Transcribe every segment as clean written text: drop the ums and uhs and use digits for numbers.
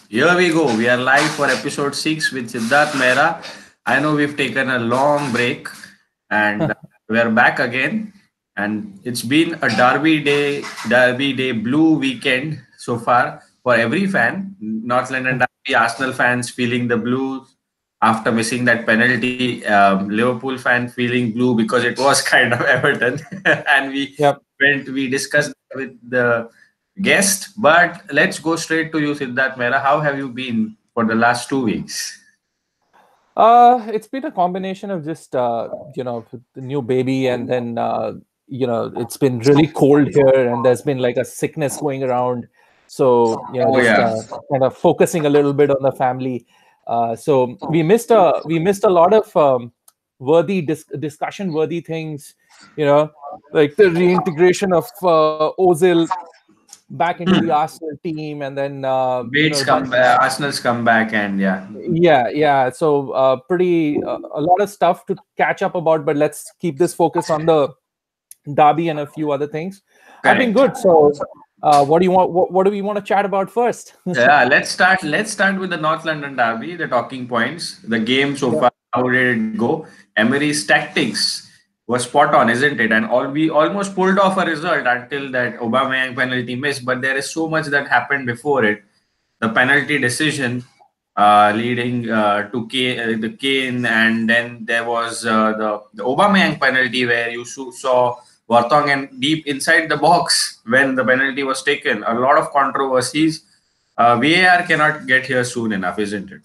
Here we go. We are live for episode 6 with Siddharth Mehra. I know we've taken a long break and we are back again. And it's been a Derby Day blue weekend so far for every fan. North London Derby, Arsenal fans feeling the blues after missing that penalty. Liverpool fan feeling blue because it was kind of Everton. And Yep. we discussed with the guest. But let's go straight to you, Siddharth Mehra. How have you been for the last 2 weeks? It's been a combination of just the new baby, and then it's been really cold here, and there's been like a sickness going around. So Oh just yeah, kind of focusing a little bit on the family. So we missed a lot of discussion worthy things. Like the reintegration of Ozil back into the Arsenal team, and then Bates come back, Arsenal's come back, and yeah, yeah. So pretty a lot of stuff to catch up about, but let's keep this focus on the derby and a few other things. I've been correct. good. So what do you want? What do we want to chat about first? Yeah, let's start with the North London derby. The talking points, the game so Yeah. far. How did it go? Emery's tactics was spot on, isn't it? And we almost pulled off a result until that Aubameyang penalty missed. But there is so much that happened before it. The penalty decision leading to the Kane, and then there was the Aubameyang penalty where you saw Vertonghen deep inside the box when the penalty was taken. A lot of controversies. VAR cannot get here soon enough, isn't it?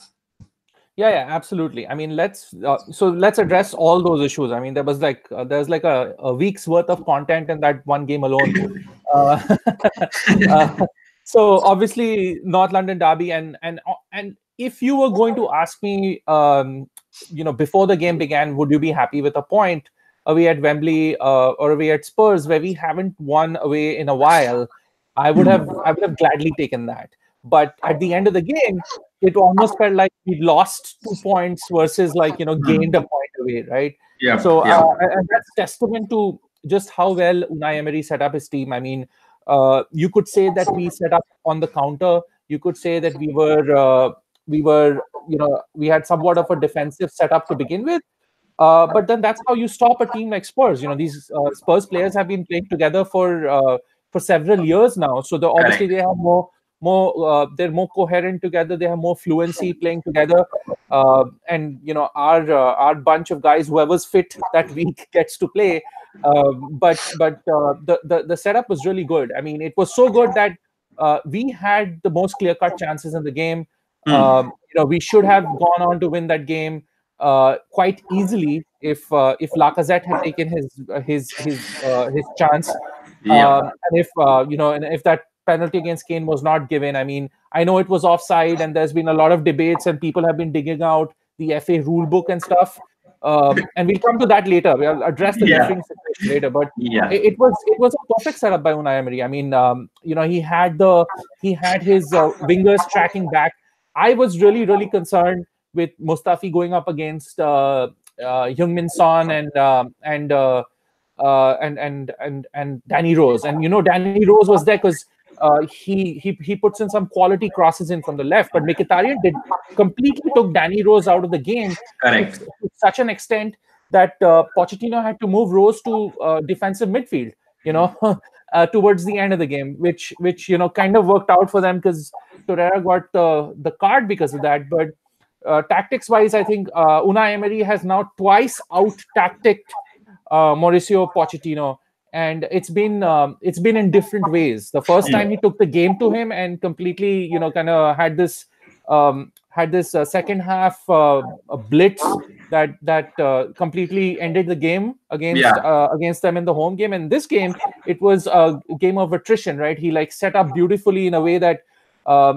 Yeah, absolutely. I mean, let's address all those issues. I mean, there's like a week's worth of content in that one game alone. Uh, uh, so obviously, North London derby, and if you were going to ask me, before the game began, would you be happy with a point away at Wembley or away at Spurs, where we haven't won away in a while? I would have gladly taken that. But at the end of the game, it almost felt like we lost 2 points versus gained a point away, right? Yep, So yep. and that's testament to just how well Unai Emery set up his team. I mean, you could say that we set up on the counter. You could say that we had somewhat of a defensive setup to begin with. But then that's how you stop a team like Spurs. These Spurs players have been playing together for several years now, so obviously Correct. they have they're more coherent together. They have more fluency playing together, and our bunch of guys, whoever's fit that week, gets to play. But the setup was really good. I mean, it was so good that we had the most clear cut chances in the game. Hmm. We should have gone on to win that game quite easily if Lacazette had taken his chance, Yep. and if that penalty against Kane was not given. I mean, I know it was offside, and there's been a lot of debates, and people have been digging out the FA rule book and stuff. And we'll come to that later. We'll address the Yeah. refereeing situation later. But Yeah. it was a perfect setup by Unai Emery. I mean, he had his wingers tracking back. I was really concerned with Mustafi going up against Heung-min Son and Danny Rose. And Danny Rose was there because he puts in some quality crosses in from the left, but Mkhitaryan did completely took Danny Rose out of the game Correct. to such an extent that Pochettino had to move Rose to defensive midfield. Towards the end of the game, which kind of worked out for them because Torreira got the card because of that. But tactics wise, I think Unai Emery has now twice out tacticked Mauricio Pochettino, and it's been in different ways. The first time he took the game to him and completely, kind of had this second half a blitz that completely ended the game against Yeah. against them in the home game. And this game, it was a game of attrition, right? He set up beautifully in a way that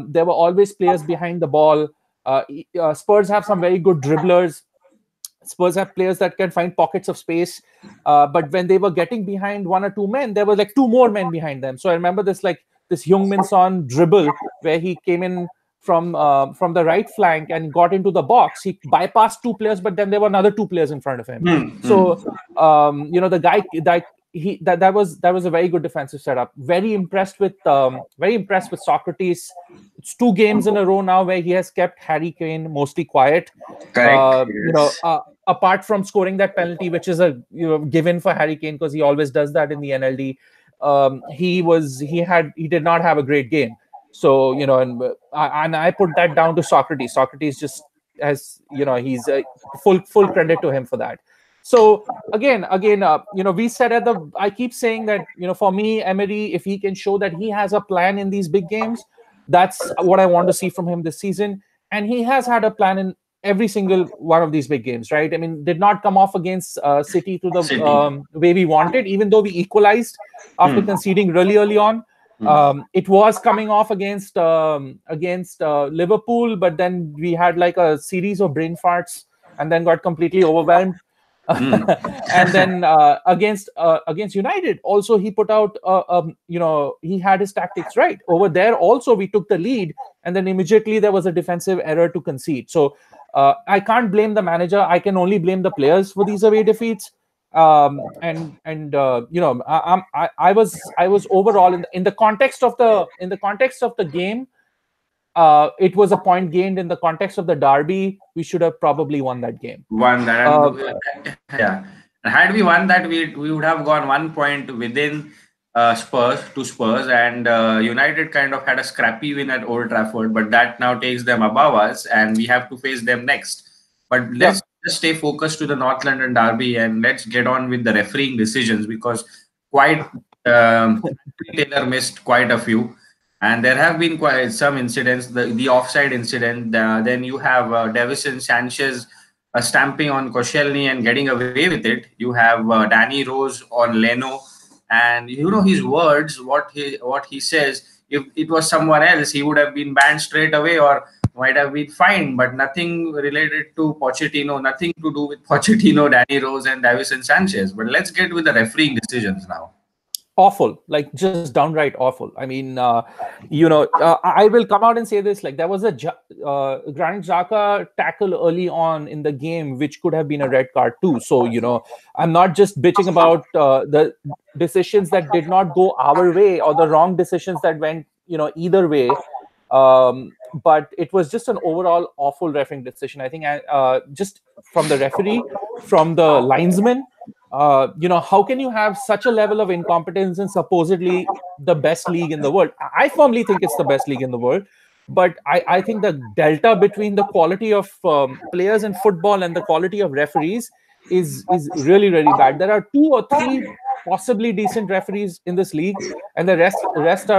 there were always players behind the ball. Spurs have some very good dribblers. Spurs have players that can find pockets of space, but when they were getting behind one or two men, there were like two more men behind them. So I remember this Heung-min Son dribble where he came in from the right flank and got into the box. He bypassed two players, but then there were another two players in front of him. Hmm. Hmm. So the guy that was a very good defensive setup. Very impressed with Socrates. It's 2 games in a row now where he has kept Harry Kane mostly quiet. Correct. You know, Yes. apart from scoring that penalty, which is a given for Harry Kane because he always does that in the NLD. He did not have a great game. So and I put that down to Socrates. Socrates just has he's full credit to him for that. So again, we said I keep saying that for me, Emery, if he can show that he has a plan in these big games, that's what I want to see from him this season. And he has had a plan in every single one of these big games, right? I mean, did not come off against City to the City. way we wanted, even though we equalized after conceding really early on. It was coming off against Liverpool, but then we had like a series of brain farts and then got completely overwhelmed. And then against United, also he put out, he had his tactics right. Over there, also we took the lead, and then immediately there was a defensive error to concede. So I can't blame the manager. I can only blame the players for these away defeats. I was overall in the context of the game. It was a point gained. In the context of the derby, we should have probably won that game. Won that, Uh, yeah. And had we won that, we would have gone 1 point within Spurs, and United kind of had a scrappy win at Old Trafford, but that now takes them above us, and we have to face them next. But let's just stay focused to the North London derby, and let's get on with the refereeing decisions, because quite Taylor missed quite a few. And there have been quite some incidents, the offside incident. Then you have Davison Sanchez stamping on Koscielny and getting away with it. You have Danny Rose on Leno, and his words, what he says. If it was someone else, he would have been banned straight away or might have been fined. But nothing related to Pochettino, nothing to do with Pochettino, Danny Rose, and Davison Sanchez. But let's get with the refereeing decisions now. Awful, like just downright awful. I mean, I will come out and say this: like there was a Granit Xhaka tackle early on in the game, which could have been a red card too. So I'm not just bitching about the decisions that did not go our way or the wrong decisions that went either way. But it was just an overall awful refereeing decision. I think just from the referee, from the linesman. How can you have such a level of incompetence in supposedly the best league in the world? I firmly think it's the best league in the world, but I think the delta between the quality of players in football and the quality of referees is really, really bad. There are 2 or 3 possibly decent referees in this league, and the rest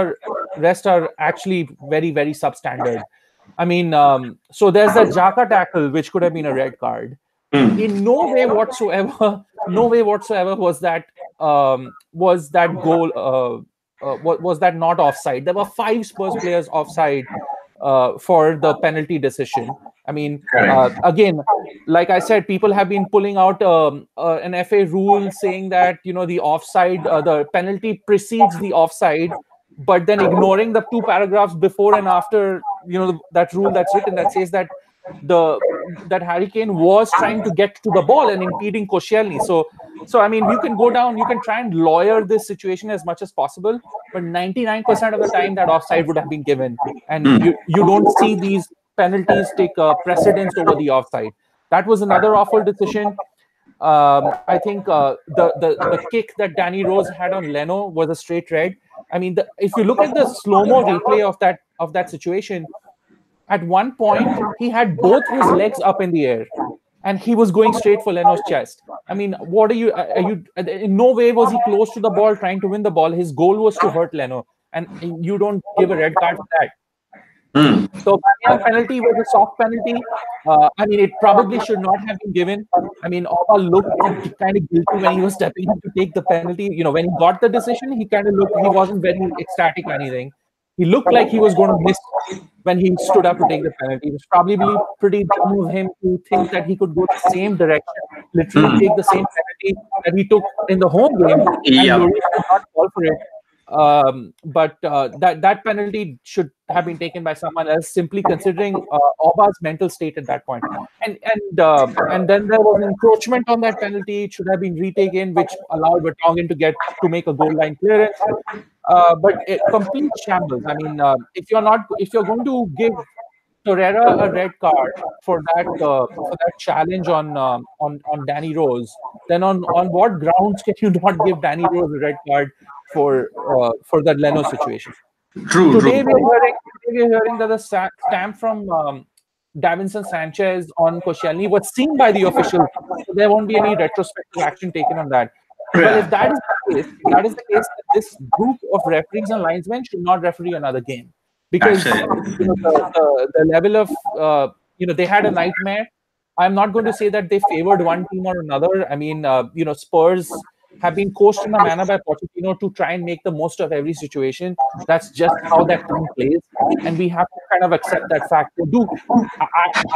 are actually very, very substandard. I mean, so there's that Xhaka tackle, which could have been a red card. In no way whatsoever was that goal was that not offside. There were 5 Spurs players offside for the penalty decision. I mean, again, like I said, people have been pulling out an FA rule saying that the offside, the penalty precedes the offside, but then ignoring the 2 paragraphs before and after that rule that's written that says that that Harry Kane was trying to get to the ball and impeding Koscielny. So I mean, you can go down, you can try and lawyer this situation as much as possible, but 99% of the time that offside would have been given, and you don't see these penalties take precedence over the offside. That was another awful decision. I think the kick that Danny Rose had on Leno was a straight red. I mean, if you look at the slow-mo replay of that situation, at one point he had both his legs up in the air and he was going straight for Leno's chest. I mean, what are you in no way was he close to the ball trying to win the ball. His goal was to hurt Leno, and you don't give a red card for that. So Banyang penalty was a soft penalty. I mean, it probably should not have been given. I mean, Opa looked kind of guilty when he was stepping in to take the penalty. When he got the decision, he kind of looked, he wasn't very ecstatic or anything. He looked like he was going to miss when he stood up to take the penalty. It was probably pretty dumb of him to think that he could go the same direction, literally take the same penalty that he took in the home game, and Lloris did not call for it. But that penalty should have been taken by someone else, simply considering Oba's mental state at that point. And then there was encroachment on that penalty. It should have been retaken, which allowed Vertonghen to make a goal line clearance. But complete shambles. I mean, if you're going to give Torreira a red card for that challenge on Danny Rose, then on what grounds can you not give Danny Rose a red card for that Leno situation? True, true. Today we're hearing that the stamp from Davinson Sanchez on Koscielny was seen by the official, so there won't be any retrospective action taken on that. Well, if that is the case, this group of referees and linesmen should not referee another game, because the level of they had a nightmare. I'm not going to say that they favored one team or another. I mean, Spurs have been coached in a manner by Pochettino to try and make the most of every situation. That's just how that team plays, and we have to kind of accept that fact.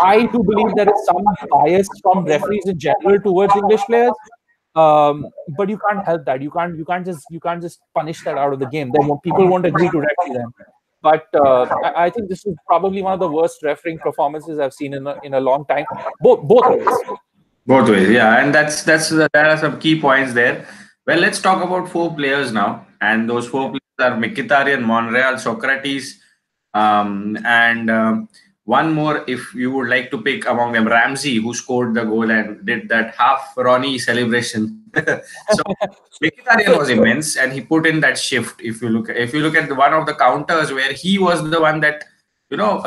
I do believe there is some bias from referees in general towards English players, but you can't help that. You can't just punish that out of the game. Then people won't agree to referee them. But I think this is probably one of the worst refereeing performances I've seen in a long time. Both ways. Both ways, yeah, and there are some key points there. Well, let's talk about four players now, and those four players are Mkhitaryan, Monreal, Socrates, and one more. If you would like to pick among them, Ramsey, who scored the goal and did that half Ronnie celebration. So Mkhitaryan was immense, and he put in that shift. If you look at one of the counters where he was the one that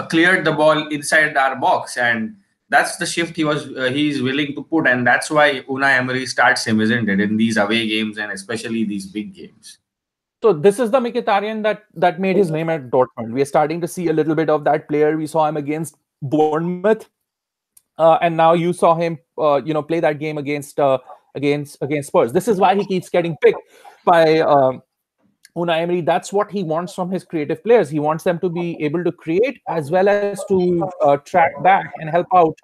cleared the ball inside our box, and that's the shift he's willing to put, and that's why Unai Emery starts him, isn't it, in these away games and especially these big games. So this is the Mkhitaryan that made his name at Dortmund. We are starting to see a little bit of that player. We saw him against Bournemouth, and now you saw him, play that game against Spurs. This is why he keeps getting picked by Unai Emery. That's what he wants from his creative players. He wants them to be able to create as well as to track back and help out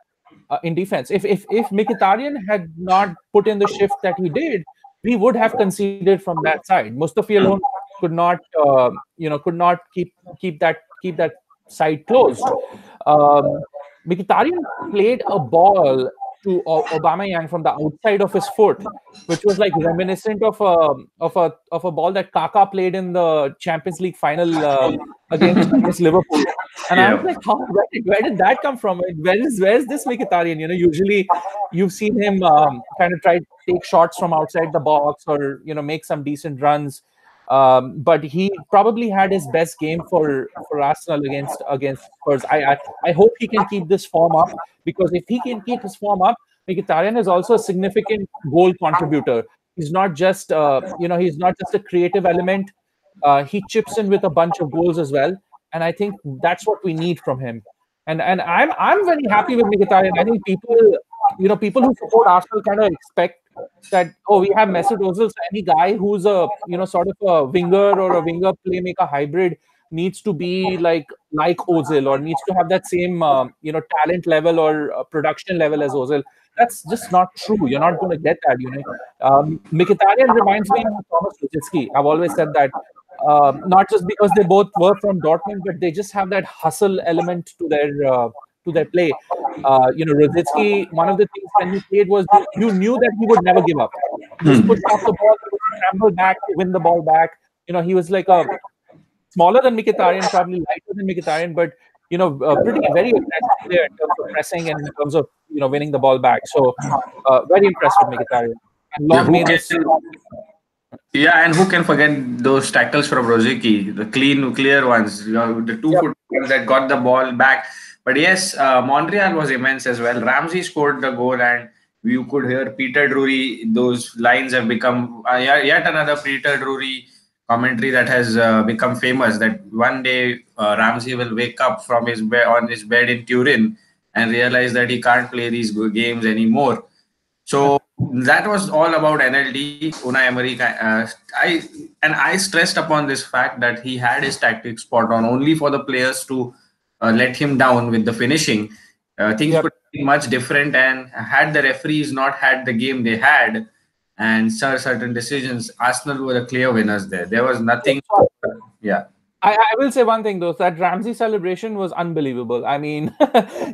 in defense. If Mkhitaryan had not put in the shift that he did, we would have conceded from that side. Mustafi alone could not keep that side closed. Mkhitaryan played a ball to Aubameyang from the outside of his foot, which was like reminiscent of a ball that Kaka played in the Champions League final against Liverpool. And I was like, where did that come from? Where is this Mkhitaryan? Usually you've seen him kind of try to take shots from outside the box or make some decent runs. But he probably had his best game for Arsenal against Spurs. I hope he can keep this form up, because if he can keep his form up, Mkhitaryan is also a significant goal contributor. He's not just he's not just a creative element. He chips in with a bunch of goals as well, and I think that's what we need from him. And I'm very happy with Mkhitaryan. I think people who support Arsenal kind of expect that, we have Mesut Ozil, so any guy who's a sort of a winger or a winger playmaker hybrid needs to be like Ozil, or needs to have that same talent level or production level as Ozil. That's just not true. You're not going to get that. Mkhitaryan reminds me of Thomas Rosicky. I've always said that. Not just because they both were from Dortmund, but they just have that hustle element to their play. Rosicky, one of the things when he played was you knew that he would never give up. He just pushed off the ball, he would scramble back, win the ball back. He was like a smaller than Mkhitaryan, probably lighter than Mkhitaryan, but pretty very aggressive player in terms of pressing and in terms of winning the ball back. So very impressed with Mkhitaryan. And long may this. Yeah, and who can forget those tackles from Rosicky, the clear ones, the 2-foot ones that got the ball back. But yes, Monreal was immense as well. Ramsey scored the goal, and you could hear Peter Drury. Those lines have become yet another Peter Drury commentary that has become famous. That one day Ramsey will wake up from his on his bed in Turin and realize that he can't play these games anymore. So that was all about NLD. Unai Emery. I stressed upon this fact that he had his tactics spot on, only for the players to let him down with the finishing. Things could be much different, and had the referees not had the game they had, and certain decisions, Arsenal were the clear winners there. There was nothing. So Yeah. I will say one thing though, that Ramsey celebration was unbelievable. I mean,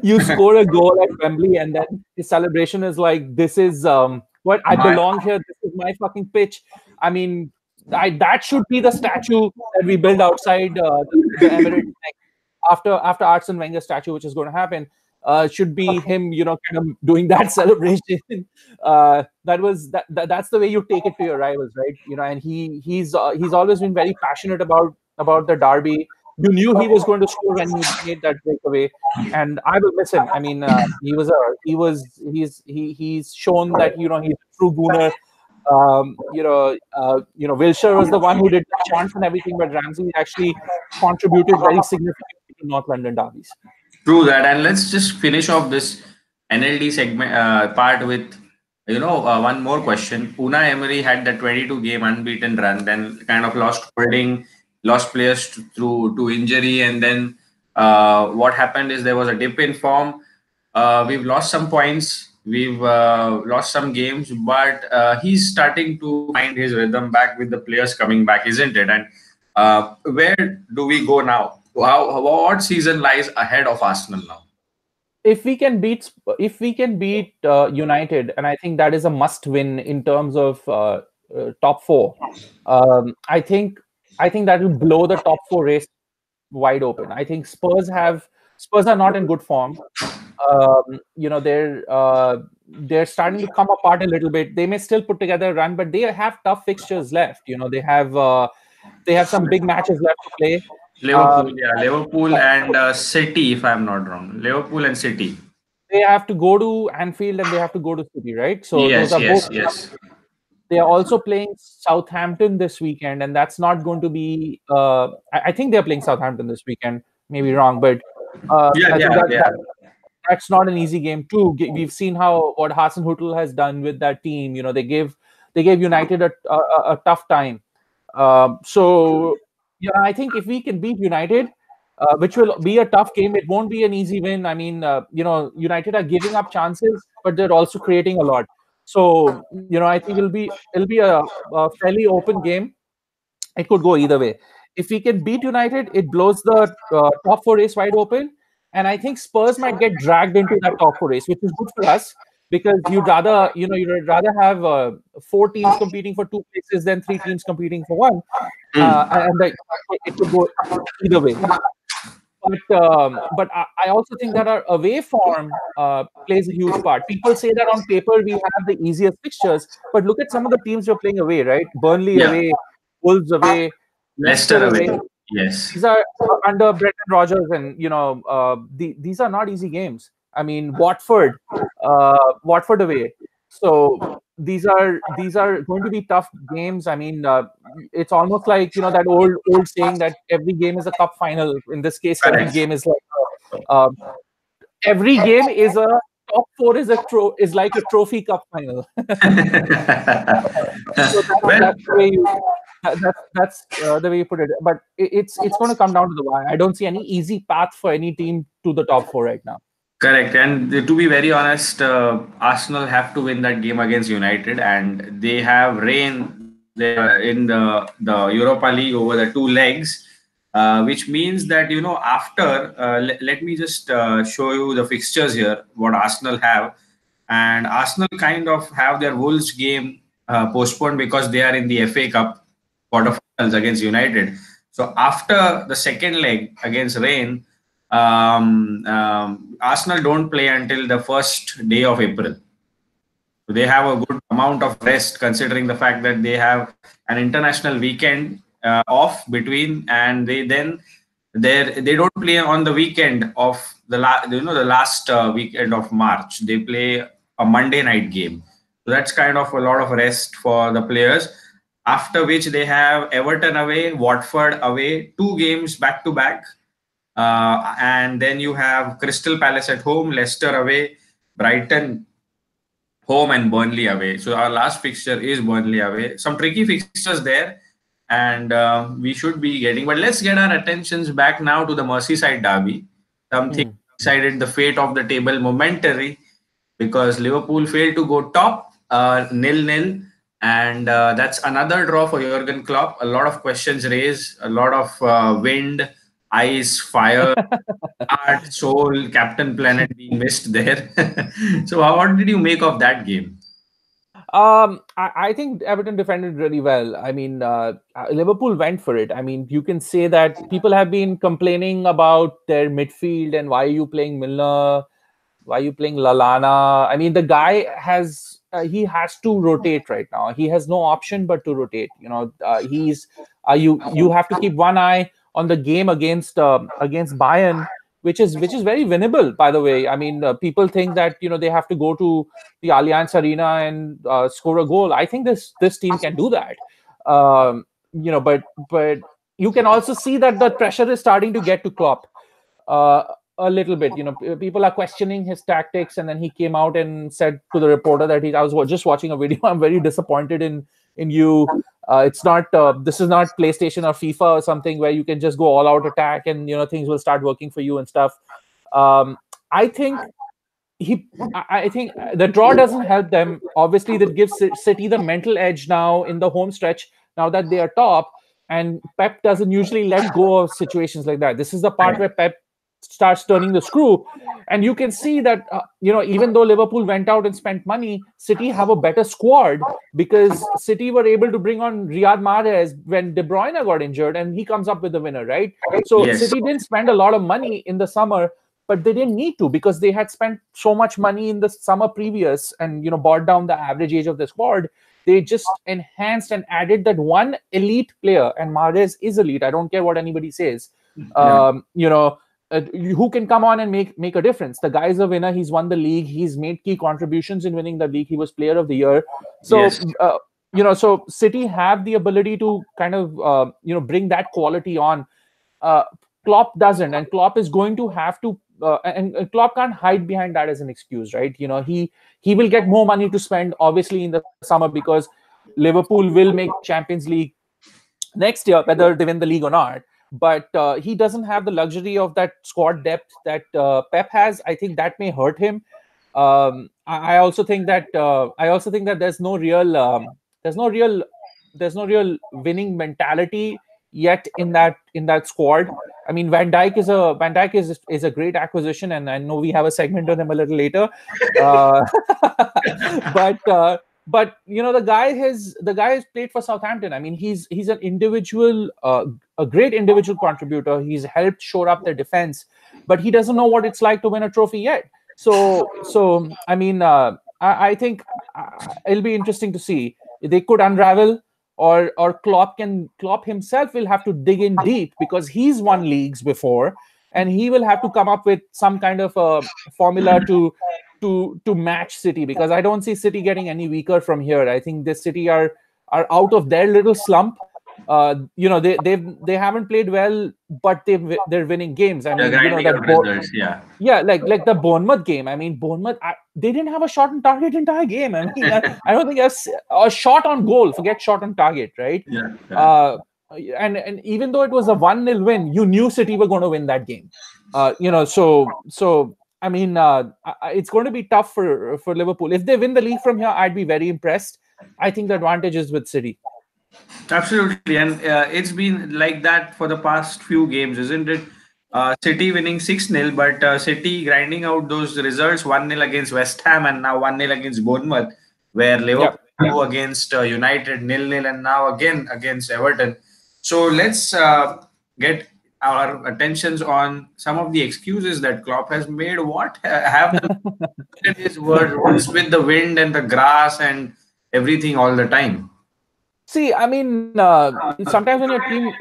you score a goal at Wembley and then his celebration is like, this is what I My, belong here. This is my fucking pitch. I mean, that should be the statue that we build outside the Emirates after Arsene Wenger statue, which is going to happen. Should be him, kind of doing that celebration. That's the way you take it to your rivals, right? And he's always been very passionate about the derby. You knew he was going to score when he made that breakaway, and I will miss him. I mean, he's shown that he's a true gooner. Wilshere was the one who did the chants and everything, but Ramsey actually contributed very significantly to North London derbies. true that, and let's just finish off this NLD segment part with one more question. Unai Emery had that 22 game unbeaten run, then kind of lost holding, lost players through to injury, and then what happened is there was a dip in form. We've lost some points, we've lost some games, but he's starting to find his rhythm back with the players coming back, isn't it? And where do we go now? What season lies ahead of Arsenal now? If we can beat United, and I think that is a must win in terms of top four. I think that will blow the top four race wide open. I think Spurs are not in good form. They're starting to come apart a little bit. They may still put together a run, but they have tough fixtures left. They have some big matches left to play. Liverpool, yeah, Liverpool and City, if I'm not wrong. Liverpool and City. They have to go to Anfield and they have to go to City, right? So those Yes, are both. yes, yes. They are also playing Southampton this weekend, and that's not going to be. I think they are playing Southampton this weekend. Maybe wrong, but Yeah, I think yeah, yeah. that's not an easy game too. We've seen what Hassan Hutel has done with that team. They gave United a tough time. So I think if we can beat United, which will be a tough game, it won't be an easy win. I mean, United are giving up chances, but they're also creating a lot. So I think it'll be a fairly open game. It could go either way. If we can beat United, it blows the top four race wide open. And I think Spurs might get dragged into that top four race, which is good for us because you'd rather have four teams competing for two places than three teams competing for one. It could go either way. But I also think that our away form plays a huge part. People say that on paper we have the easiest fixtures, but look at some of the teams we're playing away, right? Burnley Yeah. away, Wolves away, Leicester Leicester away. away. Yes. These are under Brendan Rodgers, and these are not easy games. I mean, Watford away. So these are going to be tough games. I mean, it's almost like that old saying that every game is a cup final. In this case, every Correct. game is like every game is a top four is like a trophy cup final. So Well, that's the way that's the way you put it. But it's going to come down to the wire. I don't see any easy path for any team to the top four right now. correct. And to be very honest, Arsenal have to win that game against United, and they have rain there in the Europa League over the two legs, which means that after let me just show you the fixtures here. What Arsenal have, and Arsenal kind of have their Wolves game postponed because they are in the FA Cup quarterfinals against United. So after the second leg against Rain, Arsenal don't play until the first day of April. So they have a good amount of rest considering the fact that they have an international weekend off between, and they don't play on the weekend of the last weekend of March. They play a Monday night game. So that's kind of a lot of rest for the players. After which they have Everton away, Watford away, two games back to back. And then you have Crystal Palace at home, Leicester away, Brighton home, and Burnley away. So our last fixture is Burnley away. Some tricky fixtures there, and we should be getting. But let's get our attentions back now to the Merseyside derby. Something decided the fate of the table momentarily because Liverpool failed to go top 0-0. And that's another draw for Jurgen Klopp. A lot of questions raised, a lot of wind, ice, fire, heart, soul, Captain Planet being missed there. So, what did you make of that game? I think Everton defended really well. I mean, Liverpool went for it. I mean, you can say that people have been complaining about their midfield and why are you playing Milner? Why are you playing Lalana? I mean, the guy has he has to rotate right now. He has no option but to rotate. He's you have to keep one eye on the game against Bayern, which is very winnable. By the way, I mean, people think that they have to go to the Allianz Arena and score a goal. I think this team can do that. But you can also see that the pressure is starting to get to Klopp. Uh, a little bit. People are questioning his tactics, and then he came out and said to the reporter that I was just watching a video. I'm very disappointed in you. It's not. This is not PlayStation or FIFA or something where you can just go all out attack and things will start working for you and stuff. I think I think the draw doesn't help them. Obviously, that gives City the mental edge now in the home stretch. Now that they are top, and Pep doesn't usually let go of situations like that. This is the part where Pep starts turning the screw, and you can see that even though Liverpool went out and spent money, City have a better squad because City were able to bring on Riyad Mahrez when De Bruyne got injured, and he comes up with the winner, right? So Yes. City didn't spend a lot of money in the summer, but they didn't need to because they had spent so much money in the summer previous and brought down the average age of the squad. They just enhanced and added that one elite player, and Mahrez is elite. I don't care what anybody says. Yeah. Who can come on and make a difference. The guy is a winner. He's won the league. He's made key contributions in winning the league. He was player of the year. So Yes. so City have the ability to kind of bring that quality on. uh, Klopp doesn't, and Klopp is going to have to and Klopp can't hide behind that as an excuse, right? He will get more money to spend obviously in the summer because Liverpool will make Champions League next year, whether they win the league or not. But he doesn't have the luxury of that squad depth that Pep has. I think that may hurt him. I also think that there's no real there's no real winning mentality yet in that squad. I mean, Van Dijk is a great acquisition, and I know we have a segment on him a little later. Uh, but the guy has played for Southampton. I mean, he's an individual, a great individual contributor. He's helped shore up their defense, but he doesn't know what it's like to win a trophy yet. So I mean, I think it'll be interesting to see. They could unravel, or Klopp himself will have to dig in deep because he's won leagues before, and he will have to come up with some kind of a formula to match City, because I don't see City getting any weaker from here. I think this City are out of their little slump. They haven't played well, but they're winning games. I They're mean, grinding out results. Yeah. yeah, like the Bournemouth game. I mean, Bournemouth, they didn't have a shot on target entire game. I mean, I don't think a shot on goal. Forget shot on target, right? Yeah. Yeah. Uh, and even though it was a 1-0 win, you knew City were going to win that game. So I mean, it's going to be tough for Liverpool. If they win the league from here, I'd be very impressed. I think the advantage is with City. Absolutely, and it's been like that for the past few games, isn't it? City winning 6-0, but City grinding out those results, 1-0 against West Ham and now 1-0 against Bournemouth, where Yeah. Liverpool go against United 0-0 and now again against Everton. So let's get our attentions on some of the excuses that Klopp has made. What have the his words with the wind and the grass and everything all the time? See, I mean, sometimes when your team,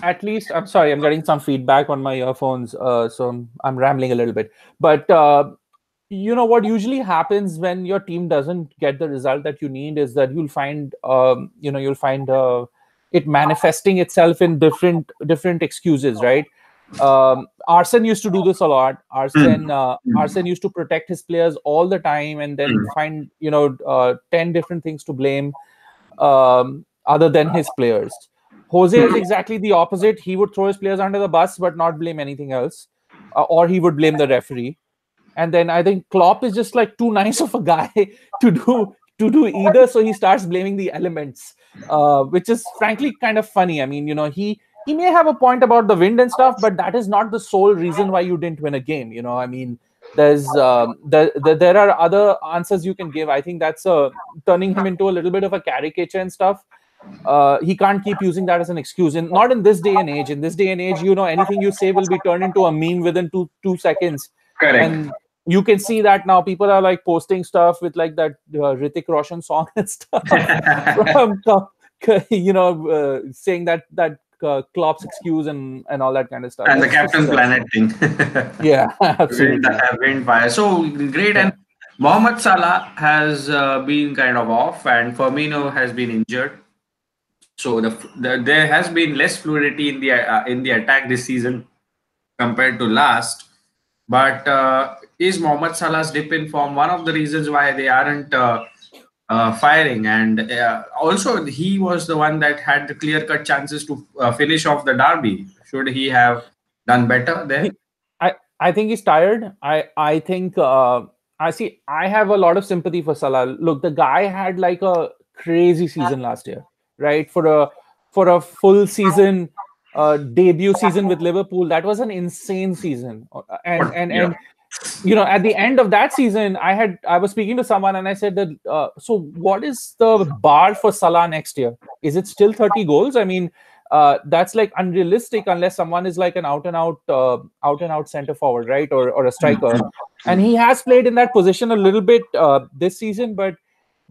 at least, I'm sorry, I'm getting some feedback on my earphones, so I'm rambling a little bit. But what usually happens when your team doesn't get the result that you need is that you'll find it manifesting itself in different excuses, right? Arsene used to do this a lot. Arsene used to protect his players all the time, and then find 10 different things to blame, other than his players. Jose is exactly the opposite. He would throw his players under the bus, but not blame anything else, or he would blame the referee. And then I think Klopp is just like too nice of a guy to to do either, so he starts blaming the elements, which is frankly kind of funny. I mean, he may have a point about the wind and stuff, but that is not the sole reason why you didn't win a game. I mean, there are other answers you can give. I think that's turning him into a little bit of a caricature and stuff. He can't keep using that as an excuse, and not in this day and age. In this day and age, anything you say will be turned into a meme within two seconds. Correct. And you can see that now people are like posting stuff with like that Hrithik Roshan song and stuff from saying that Klopp's excuse and all that kind of stuff. And the It's just Captain Planet thing. yeah, Wind, absolutely. wind fire. So great. Yeah. And Mohamed Salah has been kind of off, and Firmino has been injured. So there has been less fluidity in the attack this season compared to last. But is Mohamed Salah's dip in form one of the reasons why they aren't firing? And also, he was the one that had the clear cut chances to finish off the derby. Should he have done better there? He, I think he's tired. I think I see. I have a lot of sympathy for Salah. Look, the guy had like a crazy season last year, right? For a full season, debut season with Liverpool, that was an insane season. Yeah. And at the end of that season, I was speaking to someone and I said that, so what is the bar for Salah next year? Is it still 30 goals? I mean, that's like unrealistic unless someone is like an out and out center forward, right? Or a striker. And he has played in that position a little bit this season, but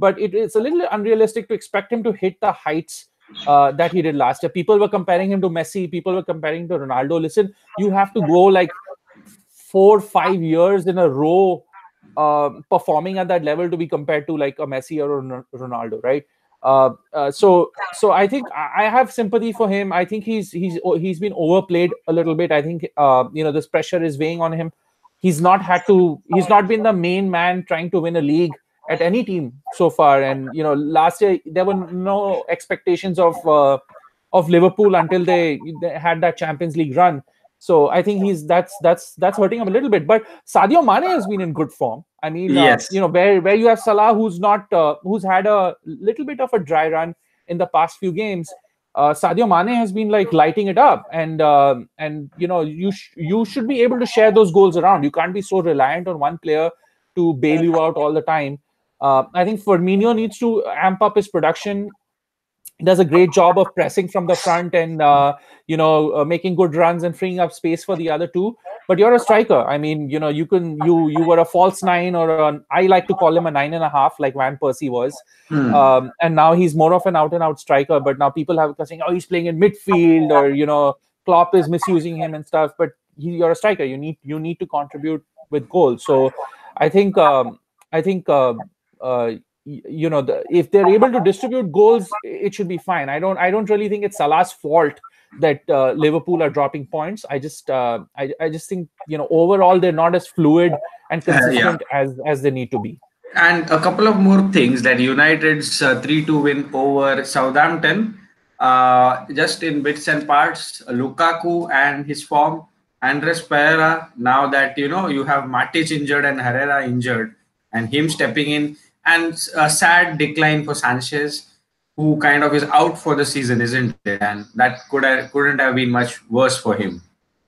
it's a little unrealistic to expect him to hit the heights that he did last year. People were comparing him to Messi. People were comparing him to Ronaldo. Listen, you have to go like 4-5 years in a row performing at that level to be compared to like a Messi or a Ronaldo, right? So I think I have sympathy for him. I think he's been overplayed a little bit. I think this pressure is weighing on him. He's not been the main man trying to win a league at any team so far. And last year there were no expectations of Liverpool until they had that Champions League run. So I think that's hurting him a little bit. But Sadio Mane has been in good form. I mean, Yes. where you have Salah, who's had a little bit of a dry run in the past few games. Sadio Mane has been like lighting it up, and you should be able to share those goals around. You can't be so reliant on one player to bail you out all the time. I think Firmino needs to amp up his production. He does a great job of pressing from the front and making good runs and freeing up space for the other two. But you're a striker. I mean, you were a false nine, or I like to call him a 9.5, like Van Persie was. And now he's more of an out and out striker. But now people have saying, oh, he's playing in midfield, or Klopp is misusing him and stuff. But you're a striker. You need to contribute with goals. So I think if they're able to distribute goals, it should be fine. I don't really think it's Salah's fault that Liverpool are dropping points. I just think overall they're not as fluid and Yeah. consistent as they need to be. And a couple of more things, that United's 3-2 win over Southampton, just in bits and parts, Lukaku and his form, Andres Pereira, now that you have Matic injured and Herrera injured, and him stepping in, and a sad decline for Sanchez, who kind of is out for the season, isn't it? And that couldn't have been much worse for him.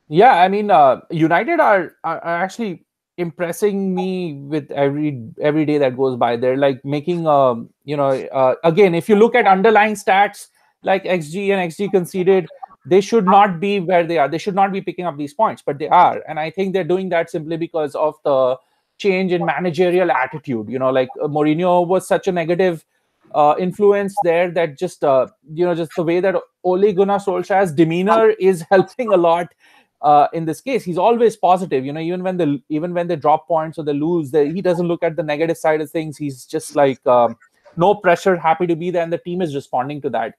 Yeah, I mean, United are actually impressing me with every day that goes by. They're like making, again, if you look at underlying stats like XG and XG conceded, they should not be where they are. They should not be picking up these points, but they are. And I think they're doing that simply because of the change in managerial attitude. Like Mourinho was such a negative influence there that just the way that Ole Gunnar Solskjaer's demeanor is helping a lot in this case. He's always positive, even when they drop points or they lose, he doesn't look at the negative side of things. He's just like no pressure, happy to be there, and the team is responding to that.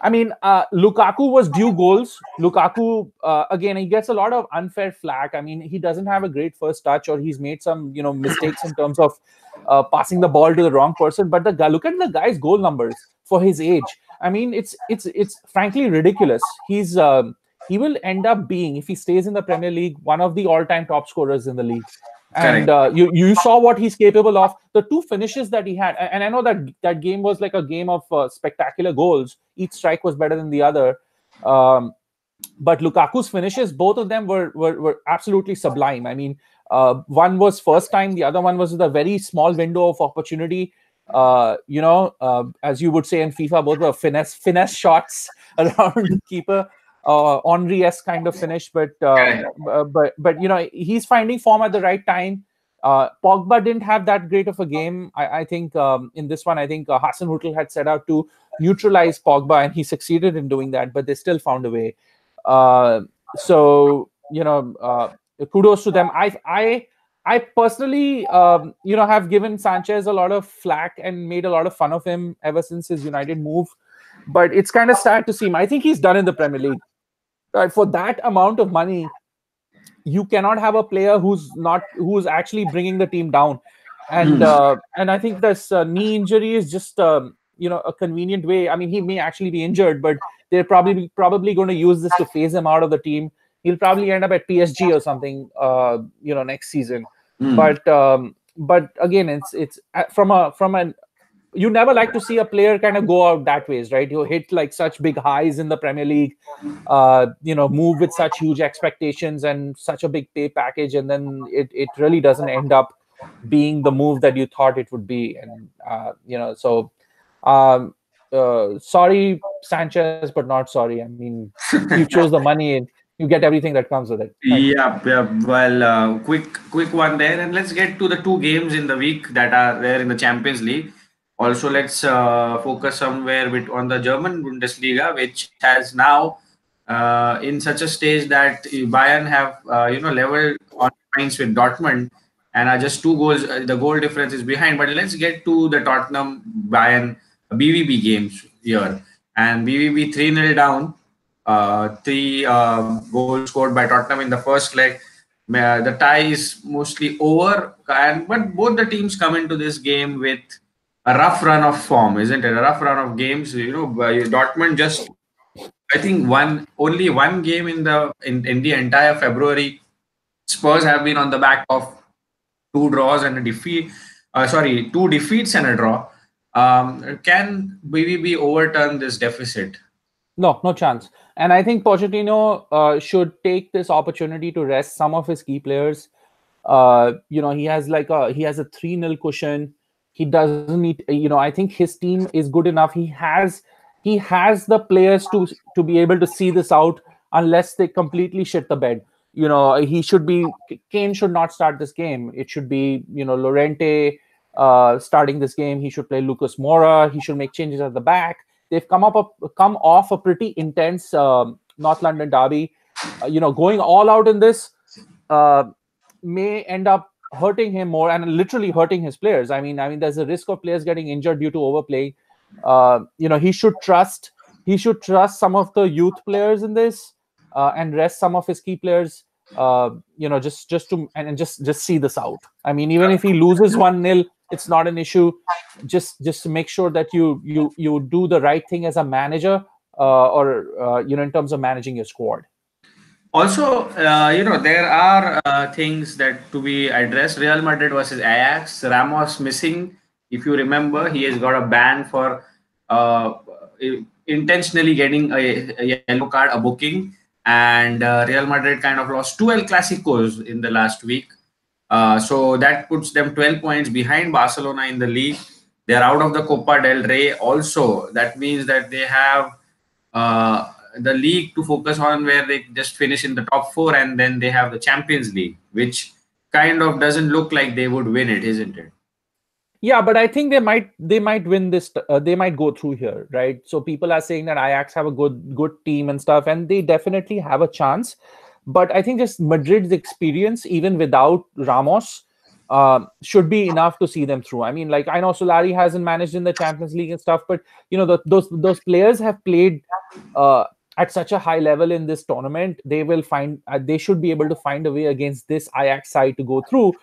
I mean, Lukaku was due goals. Lukaku, again, he gets a lot of unfair flack. I mean, he doesn't have a great first touch, or he's made some, mistakes in terms of passing the ball to the wrong person. But the guy, look at the guy's goal numbers for his age. I mean, it's frankly ridiculous. He will end up being, if he stays in the Premier League, one of the all-time top scorers in the league. And Correct. you saw what he's capable of. The two finishes that he had, and I know that that game was like a game of spectacular goals. Each strike was better than the other. Um, but Lukaku's finishes, both of them were absolutely sublime. I mean, one was first time, the other one was with a very small window of opportunity. As you would say in FIFA, both were finesse shots around the keeper, Henry-esque kind of finish. Correct. But he's finding form at the right time. Pogba didn't have that great of a game. I think in this one, I think Hassan Hutel had set out to neutralize Pogba, and he succeeded in doing that. But they still found a way. Uh, so kudos to them. I personally have given Sanchez a lot of flack and made a lot of fun of him ever since his United move. But it's kind of sad to see him. I think he's done in the Premier League. For that amount of money, you cannot have a player who's actually bringing the team down. And I think this knee injury is just a convenient way. I mean, he may actually be injured, but they're probably going to use this to phase him out of the team. He'll probably end up at PSG or something next season. Hmm. But again, it's from an you never like to see a player kind of go out that ways, right? You hit like such big highs in the Premier League, move with such huge expectations and such a big pay package, and then it really doesn't end up being the move that you thought it would be. And so um, sorry, Sanchez, but not sorry. I mean, you chose the money and you get everything that comes with it. Thank you. Yeah, yeah. Well, quick one there, and let's get to the two games in the week that are there in the Champions League. Also, let's focus somewhere on the German Bundesliga, which has now in such a stage that Bayern have leveled on points with Dortmund and are just two goals. The goal difference is behind. But let's get to the Tottenham Bayern BVB games here, and BVB 3-0 down. Three goals scored by Tottenham in the first leg. The tie is mostly over, but both the teams come into this game with a rough run of form, isn't it? A rough run of games. Dortmund just, I think, only one game in the entire February. Spurs have been on the back of two draws and a defeat. Two defeats and a draw. Can BVB overturn this deficit? No chance. And I think Pochettino should take this opportunity to rest some of his key players. He has a 3-0 cushion. He doesn't need. I think his team is good enough. He has the players to be able to see this out unless they completely shit the bed. He should be. Kane should not start this game. It should be Llorente starting this game. He should play Lucas Moura. He should make changes at the back. They've come off a pretty intense North London derby. Going all out in this may end up hurting him more and literally hurting his players. I mean, there's a risk of players getting injured due to overplay. He should trust some of the youth players in this and rest some of his key players. Just see this out. I mean, even if he loses 1-0, it's not an issue. Just to make sure that you do the right thing as a manager, or in terms of managing your squad. Also, there are things that to be addressed. Real Madrid versus Ajax. Ramos missing. If you remember, he has got a ban for uh, intentionally getting a yellow card, a booking, and Real Madrid kind of lost 12 Clásicos in the last week. So that puts them 12 points behind Barcelona in the league. They're out of the Copa del Rey. Also, that means that they have the league to focus on, where they just finish in the top four, and then they have the Champions League, which kind of doesn't look like they would win it, isn't it? Yeah, but I think they might win this. They might go through here, right? So people are saying that Ajax have a good team and stuff, and they definitely have a chance. But I think just Madrid's experience, even without Ramos, should be enough to see them through. I mean, like, I know Solari hasn't managed in the Champions League and stuff, but those players have played at such a high level in this tournament. They should be able to find a way against this Ajax side to go through.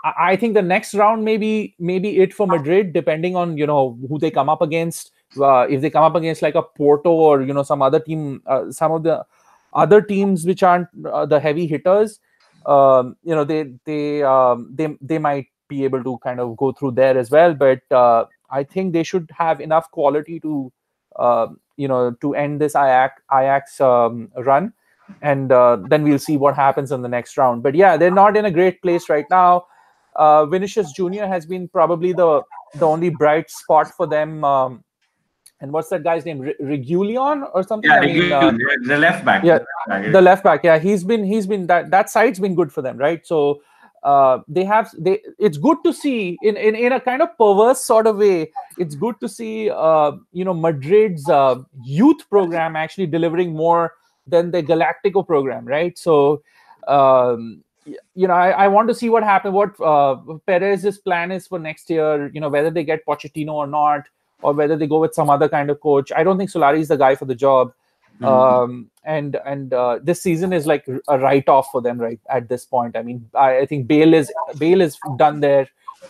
I think the next round maybe it for Madrid, depending on who they come up against. If they come up against like a Porto or some other team, some of the other teams which aren't the heavy hitters, they might be able to kind of go through there as well. But I think they should have enough quality to to end this Ajax run, and then we'll see what happens in the next round. But yeah, they're not in a great place right now. Vinicius Junior has been probably the only bright spot for them. And what's that guy's name? Regulion or something? Yeah, I mean, Reguilon, the left back. yeah, The left back. the left back. Yeah, he's been that side's been good for them, right? So it's good to see in a kind of perverse sort of way. It's good to see Madrid's youth program actually delivering more than the Galactico program, right? So I want to see what happens, what Perez's plan is for next year. Whether they get Pochettino or not, or whether they go with some other kind of coach. I don't think Solari is the guy for the job. Hmm. And this season is like a write-off for them right at this point. I mean, I think Bale is done there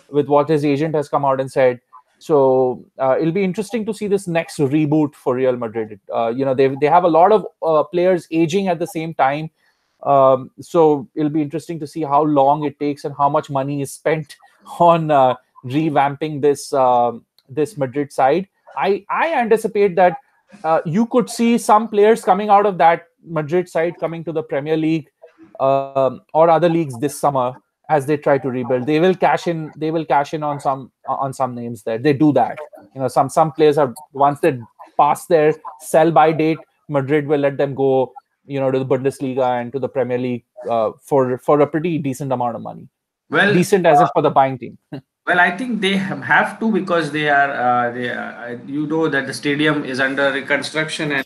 with what his agent has come out and said. So it'll be interesting to see this next reboot for Real Madrid. They have a lot of players aging at the same time. So it'll be interesting to see how long it takes and how much money is spent on revamping this Madrid side. I anticipate that you could see some players coming out of that Madrid side coming to the Premier League or other leagues this summer as they try to rebuild. They will cash in. They will cash in on some names there. They do that. Some players are once they pass their sell by date, Madrid will let them go. To the Bundesliga and to the Premier League for a pretty decent amount of money. Well, Decent as in for the buying team. well, I think they have to because you know that the stadium is under reconstruction and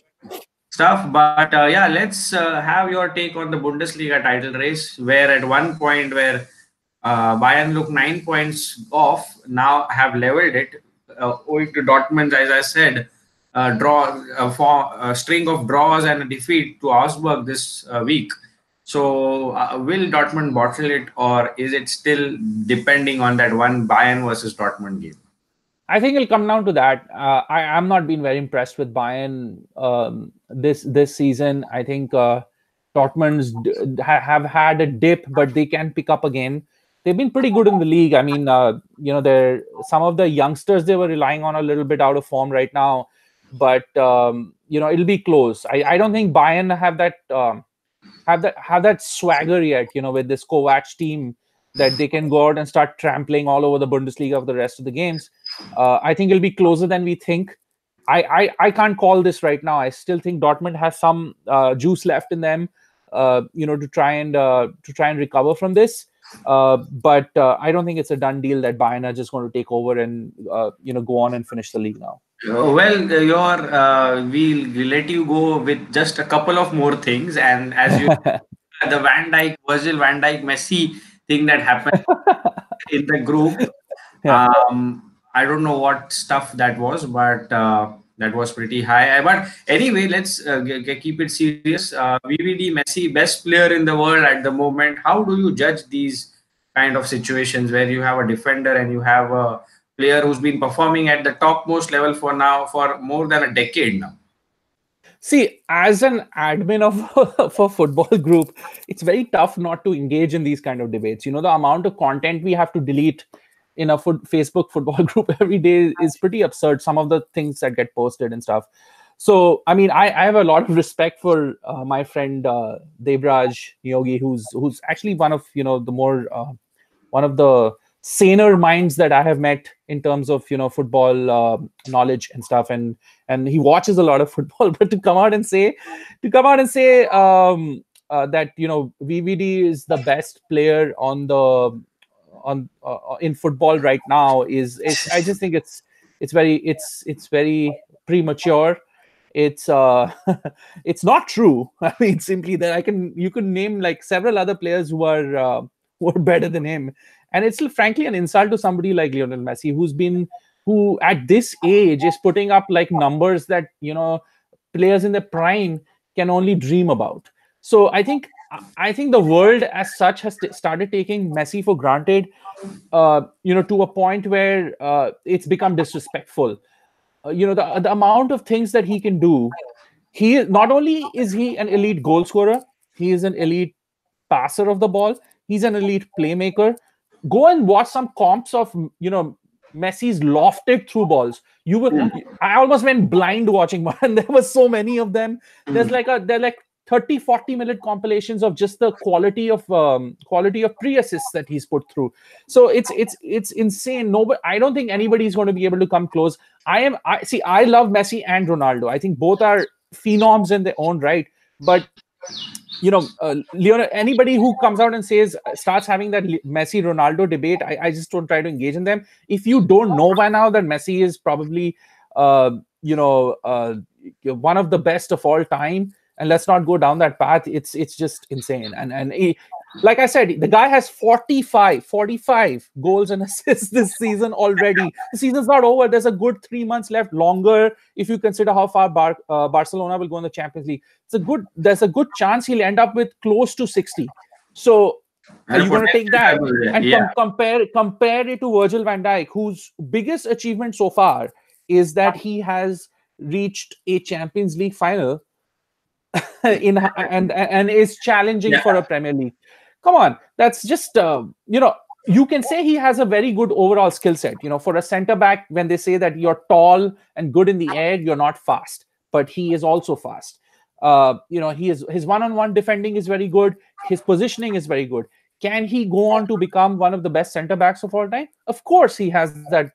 stuff. But yeah, let's have your take on the Bundesliga title race, where at one point where Bayern looked 9 points off, now have leveled it, owing to Dortmund, as I said, draw for a string of draws and a defeat to Augsburg this week. So, will Dortmund bottle it, or is it still depending on that one Bayern versus Dortmund game? I think it'll come down to that. I'm not been very impressed with Bayern this season. I think Dortmund's have had a dip, but they can pick up again. They've been pretty good in the league. I mean, they're some of the youngsters they were relying on a little bit out of form right now, but it'll be close. I don't think Bayern have that swagger yet. With this Kovac team that they can go out and start trampling all over the Bundesliga for the rest of the games. I think it'll be closer than we think. I can't call this right now. I still think Dortmund has some juice left in them, to try and recover from this. But I don't think it's a done deal that Bayern are just going to take over and go on and finish the league now. We'll let you go with just a couple of more things, and as you the Virgil Van Dijk, Messi thing that happened in the group. Yeah. I don't know what stuff that was, but that was pretty high. But anyway, let's keep it serious. VVD Messi, best player in the world at the moment. How do you judge these kind of situations where you have a defender and you have a player who's been performing at the topmost level for more than a decade now? See, as an admin of a football group, it's very tough not to engage in these kind of debates. The amount of content we have to delete in a Facebook football group every day is pretty absurd. Some of the things that get posted and stuff. So, I mean, I have a lot of respect for my friend Debraj Yogi, who's actually one of the more one of the saner minds that I have met in terms of football knowledge and stuff, and he watches a lot of football. But to come out and say that VVD is the best player in football right now is I just think it's very premature. It's it's not true. I mean, simply that you can name like several other players who are better than him. And it's frankly an insult to somebody like Lionel Messi, who at this age is putting up like numbers that players in their prime can only dream about. So I think the world as such has started taking Messi for granted, to a point where it's become disrespectful. The amount of things that he can do. He not only is he an elite goal scorer, he is an elite passer of the ball. He's an elite playmaker. Go and watch some comps of Messi's lofted through balls. You will. I almost went blind watching one. There were so many of them. They're like 30, 40-minute compilations of just the quality of pre-assists that he's put through. So it's insane. No, but I don't think anybody's going to be able to come close. I love Messi and Ronaldo. I think both are phenoms in their own right. But anybody who comes out and starts having that Messi Ronaldo debate, I just don't try to engage in them. If you don't know by now that Messi is probably one of the best of all time, and let's not go down that path. It's just insane. And like I said, the guy has 45 goals and assists this season already. The season's not over. There's a good 3 months left, longer if you consider how far Barcelona will go in the Champions League. There's a good chance he'll end up with close to 60. So are you going to take that and compare it to Virgil van Dijk, whose biggest achievement so far is that he has reached a Champions League final and is challenging for a Premier League. Come on, that's just you can say he has a very good overall skill set. For a center back, when they say that you're tall and good in the air, you're not fast, but he is also fast. His one-on-one defending is very good. His positioning is very good. Can he go on to become one of the best center backs of all time? Of course, he has that.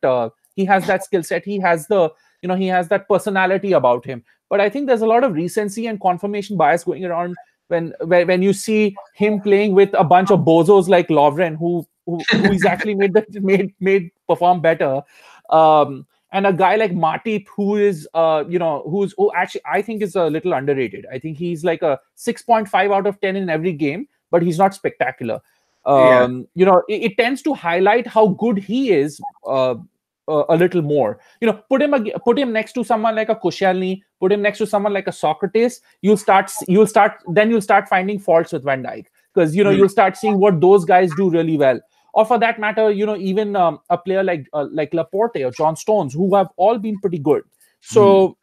He has that skill set. He has he has that personality about him. But I think there's a lot of recency and confirmation bias going around when you see him playing with a bunch of bozos like Lovren, who he's actually made perform better, and a guy like Matip, who is who actually I think is a little underrated. I think he's like a 6.5 out of 10 in every game, but he's not spectacular. It tends to highlight how good he is. A little more, put him next to someone like a Koscielny, put him next to someone like a Socrates. You'll start finding faults with Van Dijk, because you'll start seeing what those guys do really well, or for that matter, even a player like Laporte or John Stones, who have all been pretty good. So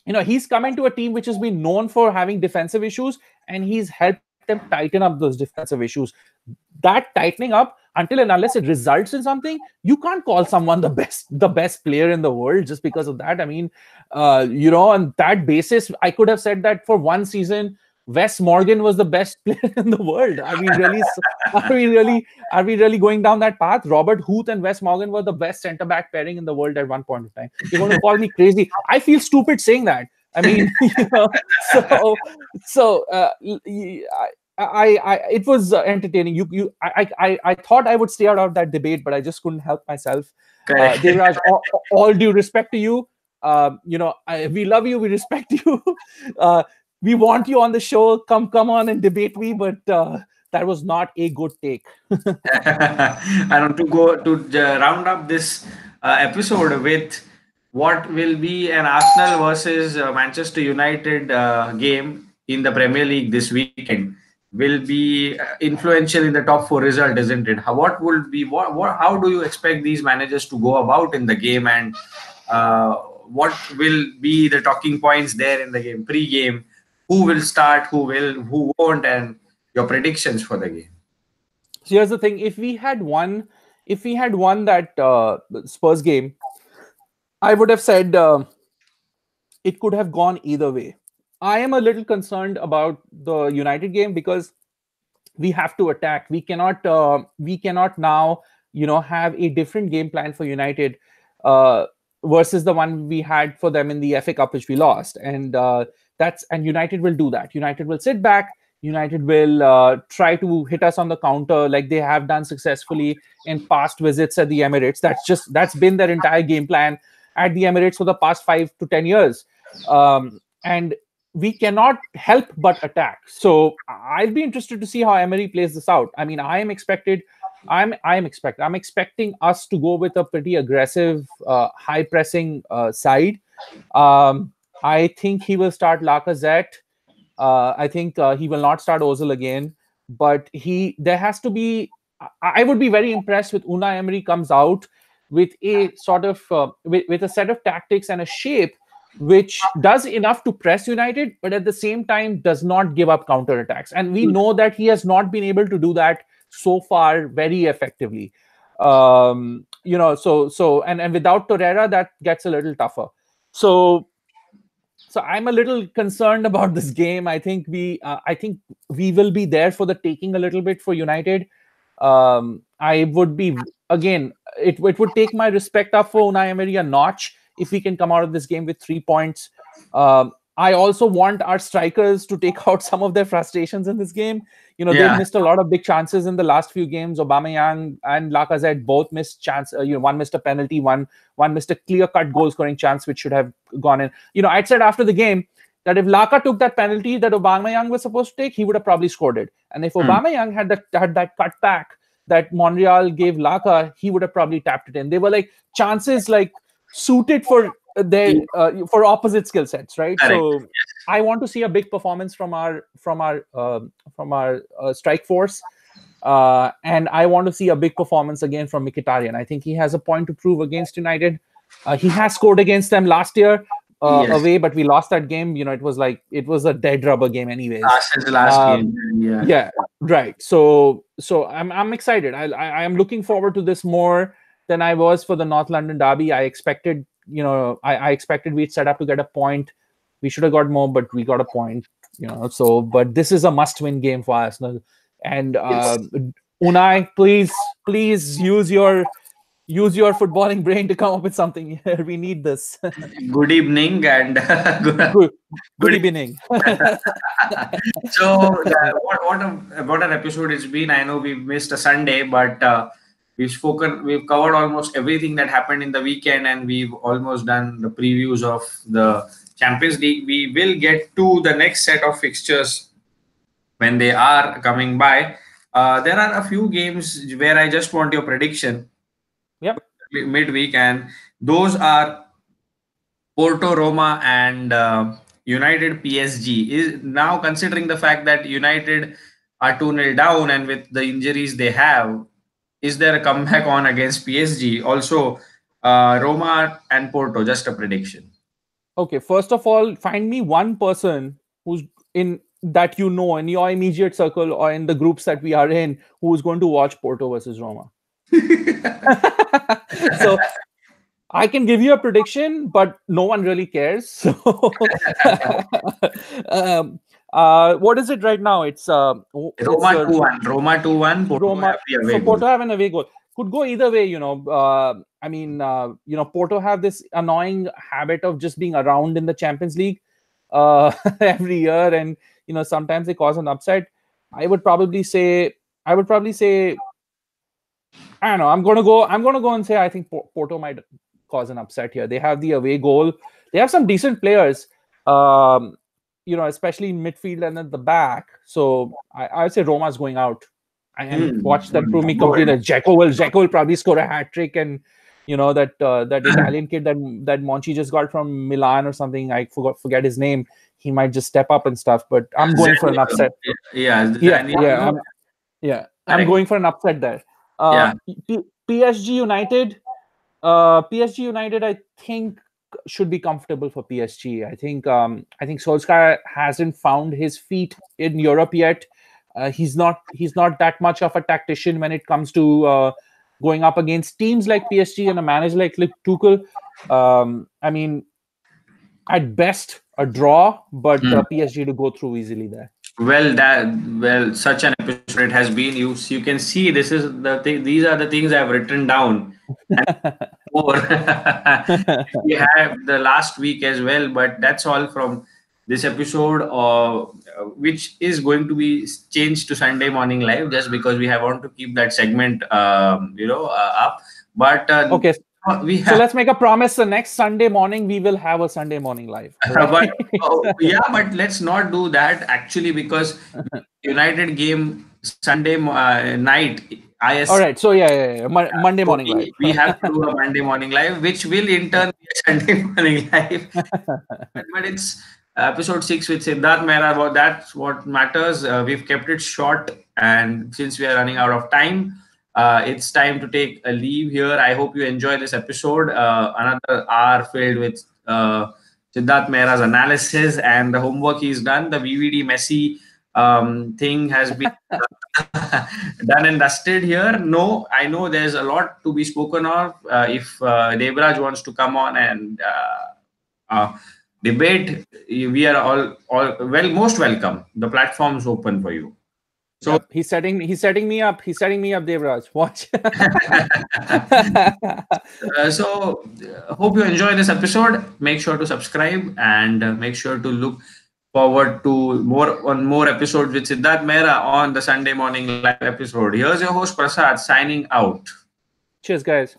he's coming to a team which has been known for having defensive issues, and he's helped them tighten up those defensive issues. That tightening up, until and unless it results in something, you can't call someone the best player in the world just because of that. I mean, on that basis, I could have said that for one season, Wes Morgan was the best player in the world. Are we really going down that path? Robert Huth and Wes Morgan were the best centre back pairing in the world at one point in time. You're going to call me crazy? I feel stupid saying that. I mean, it was entertaining. I thought I would stay out of that debate, but I just couldn't help myself. Devraj, all due respect to you, we love you, we respect you. We want you on the show. Come on and debate me, but that was not a good take. And to round up this episode with what will be an Arsenal versus Manchester United game in the Premier League this weekend, will be influential in the top 4 result, isn't it? How do you expect these managers to go about in the game, and what will be the talking points there in the game, pre-game? Who will start, who won't, and your predictions for the game? So here's the thing: if we had won that Spurs game, I would have said it could have gone either way. I am a little concerned about the United game because we have to attack. We cannot now have a different game plan for United versus the one we had for them in the FA Cup, which we lost. And United will do that. United will sit back. United will try to hit us on the counter like they have done successfully in past visits at the Emirates. That's been their entire game plan at the Emirates for the past 5 to 10 years. And we cannot help but attack. So I'll be interested to see how Emery plays this out. I mean, I'm expecting us to go with a pretty aggressive, high pressing side. I think he will start Lacazette. I think he will not start Ozil again. But there has to be. I would be very impressed with Unai Emery comes out with a sort of with a set of tactics and a shape which does enough to press United, but at the same time does not give up counterattacks. And we know that he has not been able to do that so far very effectively. And without Torreira, that gets a little tougher. So I'm a little concerned about this game. I think we will be there for the taking a little bit for United. I would be again. It would take my respect up for Unai Emery a notch if we can come out of this game with 3 points. I also want our strikers to take out some of their frustrations in this game. They've Yeah. missed a lot of big chances in the last few games. Aubameyang and Lacazette both missed chance. One missed a penalty, one missed a clear-cut goal-scoring chance which should have gone in. I'd said after the game that if Laka took that penalty that Aubameyang was supposed to take, he would have probably scored it. And if Aubameyang had that cut back that Monreal gave Laka, he would have probably tapped it in. They were like chances like suited for their for opposite skill sets, right? Correct. So I want to see a big performance from our strike force, and I want to see a big performance again from Mkhitaryan. I think he has a point to prove against United. He has scored against them last year away, but we lost that game. It was a dead rubber game, anyways. Last game, yeah, right. So I'm excited. I am looking forward to this more than I was for the North London derby. I expected we'd set up to get a point. We should have got more, but we got a point. But this is a must-win game for Arsenal. And Unai, please use your footballing brain to come up with something here. We need this. Good evening and good evening. So what an episode it's been. I know we missed a Sunday, but we've covered almost everything that happened in the weekend, and we've almost done the previews of the Champions League. We will get to the next set of fixtures when they are coming by. There are a few games where I just want your prediction. Yep. Midweek, and those are Porto, Roma, and United PSG. Is now, considering the fact that United are 2-0 down, and with the injuries they have, is there a comeback on against PSG? Also, Roma and Porto, just a prediction. Okay, first of all, find me one person who's in your immediate circle or in the groups that we are in who's going to watch Porto versus Roma. So I can give you a prediction, but no one really cares. So what is it right now? It's Roma 2-1. Roma 2-1. Porto have an away goal. Could go either way, Porto have this annoying habit of just being around in the Champions League every year, and sometimes they cause an upset. I would probably say I don't know. I'm gonna go and say I think Porto might cause an upset here. They have the away goal. They have some decent players, especially in midfield and at the back. So I would say Roma's going out. And watch that prove me completely. Dzeko will probably score a hat trick, and that Italian kid that Monchi just got from Milan or something. I forget his name. He might just step up and stuff. But I'm going for an upset. I'm going for an upset there. PSG United. PSG United, I think, should be comfortable for PSG. I think Solskjaer hasn't found his feet in Europe yet. He's not that much of a tactician when it comes to going up against teams like PSG and a manager like Tuchel. At best a draw, but PSG to go through easily there. Well, such an episode it has been. You can see this is the thing. These are the things I've written down. More. We have the last week as well, but that's all from this episode, which is going to be changed to Sunday Morning Live, just because we want to keep that segment, up. But okay. So let's make a promise. The next Sunday morning, we will have a Sunday Morning Live. Right? but let's not do that actually, because United game Sunday night. IS. All right. So Monday Morning Live. We have to do a Monday Morning Live, which will in turn be a Sunday Morning Live. But it's episode 6 with Siddharth Mehra. That's what matters. We've kept it short, and since we are running out of time, it's time to take a leave here. I hope you enjoy this episode. Another hour filled with Siddharth Mehra's analysis and the homework he's done. The VVD Messi thing has been done and dusted here. No, I know there's a lot to be spoken of. If Devraj wants to come on and debate, we are all well, most welcome. The platform's open for you. So Yep, he's setting me up. He's setting me up, Devraj. Watch. Hope you enjoy this episode. Make sure to subscribe and make sure to look forward to more episodes with Siddharth Mehra on the Sunday morning live episode. Here's your host Prasad signing out. Cheers, guys.